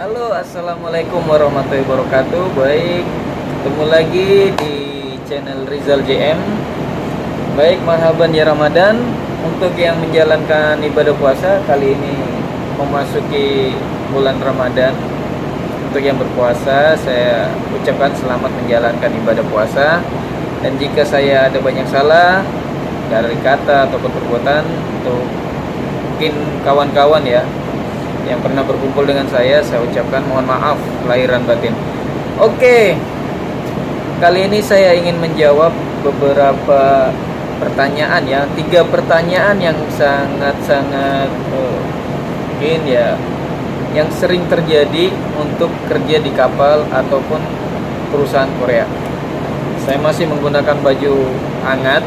Halo, assalamualaikum warahmatullahi wabarakatuh. Baik, ketemu lagi di channel Rizal JM. Baik, marhaban ya Ramadan. Untuk yang menjalankan ibadah puasa kali ini memasuki bulan Ramadan. Untuk yang berpuasa, saya ucapkan selamat menjalankan ibadah puasa. Dan jika saya ada banyak salah dari kata ataupun perbuatan, untuk mungkin kawan-kawan ya yang pernah berkumpul dengan saya ucapkan mohon maaf lahiran batin. Oke, kali ini saya ingin menjawab beberapa pertanyaan ya, 3 pertanyaan yang sangat-sangat mungkin ya yang sering terjadi untuk kerja di kapal ataupun perusahaan Korea. Saya masih menggunakan baju hangat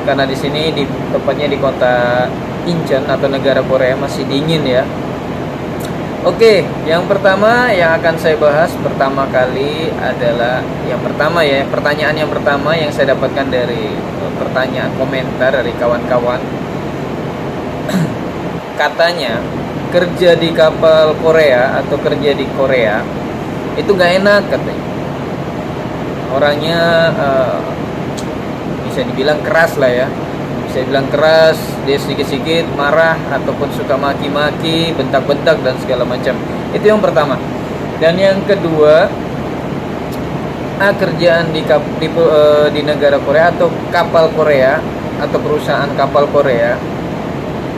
karena di sini tepatnya di kota Incheon atau negara Korea masih dingin ya. Oke, yang pertama yang akan saya bahas pertama kali adalah yang pertama ya, pertanyaan yang pertama yang saya dapatkan dari pertanyaan komentar dari kawan-kawan. Katanya kerja di kapal Korea atau kerja di Korea itu gak enak katanya. Orangnya bisa dibilang keras lah ya. Saya bilang keras, dia sedikit-sedikit marah ataupun suka maki-maki, bentak-bentak dan segala macam. Itu yang pertama. Dan yang kedua, kerjaan di negara Korea atau kapal Korea atau perusahaan kapal Korea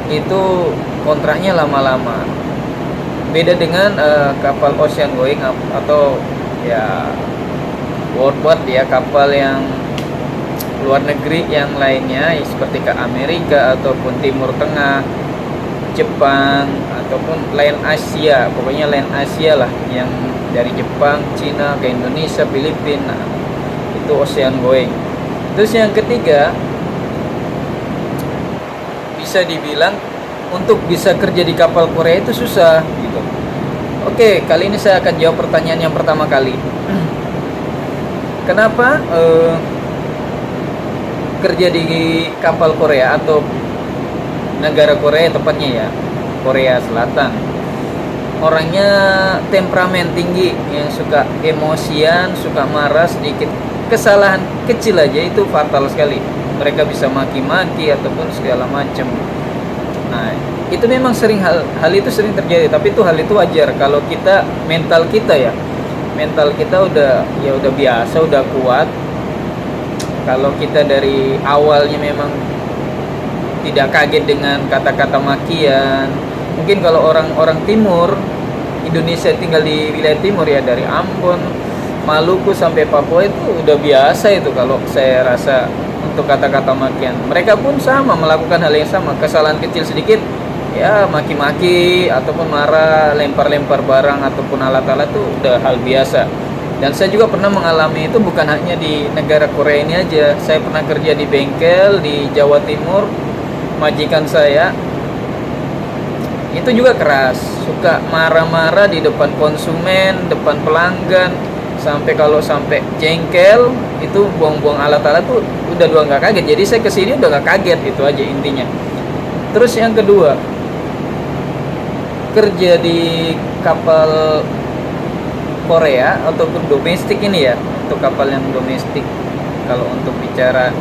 itu kontraknya lama-lama. Beda dengan kapal ocean going atau ya worldwide ya, kapal yang luar negeri yang lainnya seperti ke Amerika ataupun Timur Tengah, Jepang ataupun lain Asia, pokoknya lain Asia lah, yang dari Jepang, Cina ke Indonesia, Filipina, itu ocean going. Terus yang ketiga, bisa dibilang untuk bisa kerja di kapal Korea itu susah gitu. Oke, kali ini saya akan jawab pertanyaan yang pertama kali. Kenapa kerja di kapal Korea atau negara Korea tepatnya ya, Korea Selatan, orangnya temperamen tinggi, yang suka emosian, suka marah, sedikit kesalahan kecil aja itu fatal sekali. Mereka bisa maki-maki ataupun segala macam. Nah, itu memang sering hal itu sering terjadi, tapi hal itu wajar kalau mental kita udah biasa, udah kuat. Kalau kita dari awalnya memang tidak kaget dengan kata-kata makian. Mungkin kalau orang timur Indonesia, tinggal di wilayah timur ya, dari Ambon, Maluku sampai Papua, itu udah biasa itu kalau saya rasa untuk kata-kata makian. Mereka pun sama melakukan hal yang sama, kesalahan kecil sedikit ya maki-maki ataupun marah, lempar-lempar barang ataupun alat-alat itu udah hal biasa. Dan saya juga pernah mengalami itu, bukan hanya di negara Korea ini aja. Saya pernah kerja di bengkel di Jawa Timur. Majikan saya itu juga keras, suka marah-marah di depan konsumen, depan pelanggan, sampai jengkel itu buang-buang alat-alat tuh udah nggak kaget. Jadi saya kesini udah nggak kaget, itu aja intinya. Terus yang kedua, kerja di kapal Korea ataupun domestik ini ya, untuk kapal yang domestik. Kalau untuk bicara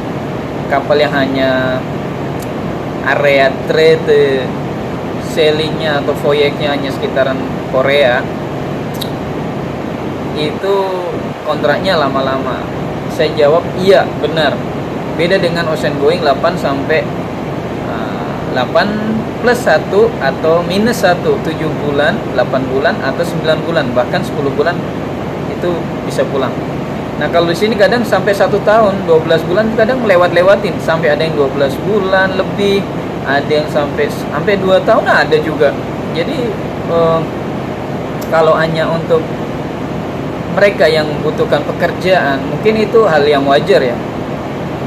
kapal yang hanya area trade sailingnya atau voyage-nya hanya sekitaran Korea, itu kontraknya lama-lama. Saya jawab iya, benar. Beda dengan ocean going 8 sampai 8 plus 1 atau minus 1, 7 bulan, 8 bulan atau 9 bulan, bahkan 10 bulan itu bisa pulang. Nah, kalau di sini kadang sampai 1 tahun, 12 bulan kadang melewat-lewatin, sampai ada yang 12 bulan lebih, ada yang sampai 2 tahun ada juga. Jadi kalau hanya untuk mereka yang membutuhkan pekerjaan, mungkin itu hal yang wajar ya.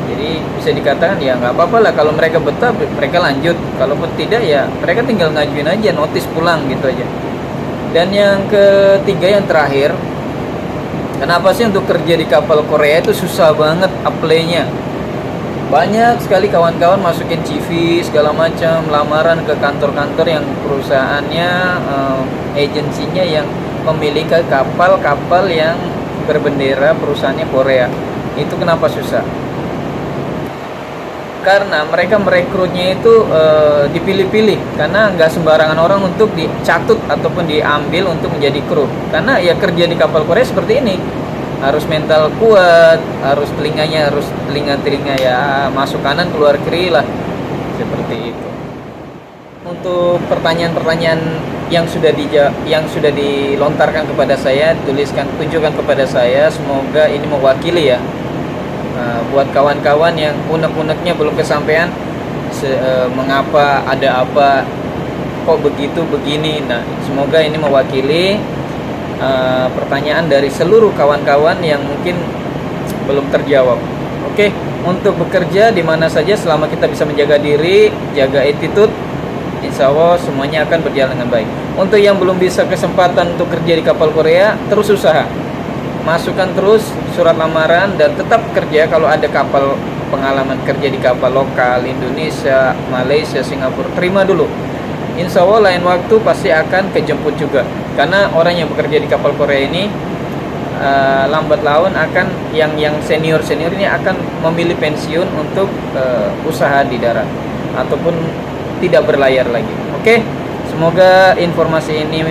Jadi bisa dikatakan ya nggak apa-apa lah, kalau mereka betah mereka lanjut, kalaupun tidak ya mereka tinggal ngajuin aja notis pulang gitu aja. Dan yang ketiga, yang terakhir, kenapa sih untuk kerja di kapal Korea itu susah banget apply-nya? Banyak sekali kawan-kawan masukin CV segala macam, lamaran ke kantor-kantor yang perusahaannya agensinya yang memiliki kapal-kapal yang berbendera perusahaannya Korea. Itu kenapa susah? Karena mereka merekrutnya itu dipilih-pilih, karena nggak sembarangan orang untuk dicatut ataupun diambil untuk menjadi kru. Karena ya kerja di kapal Korea seperti ini, harus mental kuat, harus telinga ya masuk kanan keluar kiri lah, seperti itu. Untuk pertanyaan-pertanyaan yang sudah dilontarkan kepada saya, tunjukkan kepada saya, semoga ini mewakili ya. Buat kawan-kawan yang unek-uneknya belum kesampaian, mengapa, ada apa, kok begitu begini. Nah, semoga ini mewakili pertanyaan dari seluruh kawan-kawan yang mungkin belum terjawab. Oke, untuk bekerja di mana saja selama kita bisa menjaga diri, jaga attitude, insya Allah semuanya akan berjalan dengan baik. Untuk yang belum bisa kesempatan untuk kerja di kapal Korea, terus usaha, masukkan terus surat lamaran dan tetap kerja. Kalau ada kapal, pengalaman kerja di kapal lokal Indonesia, Malaysia, Singapura, terima dulu. Insya Allah lain waktu pasti akan kejemput juga. Karena orang yang bekerja di kapal Korea ini lambat laun akan yang senior ini akan memilih pensiun untuk usaha di darat ataupun tidak berlayar lagi. Oke, semoga informasi ini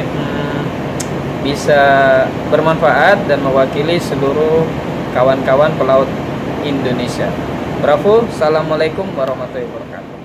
bisa bermanfaat dan mewakili seluruh kawan-kawan pelaut Indonesia. Bravo, assalamualaikum warahmatullahi wabarakatuh.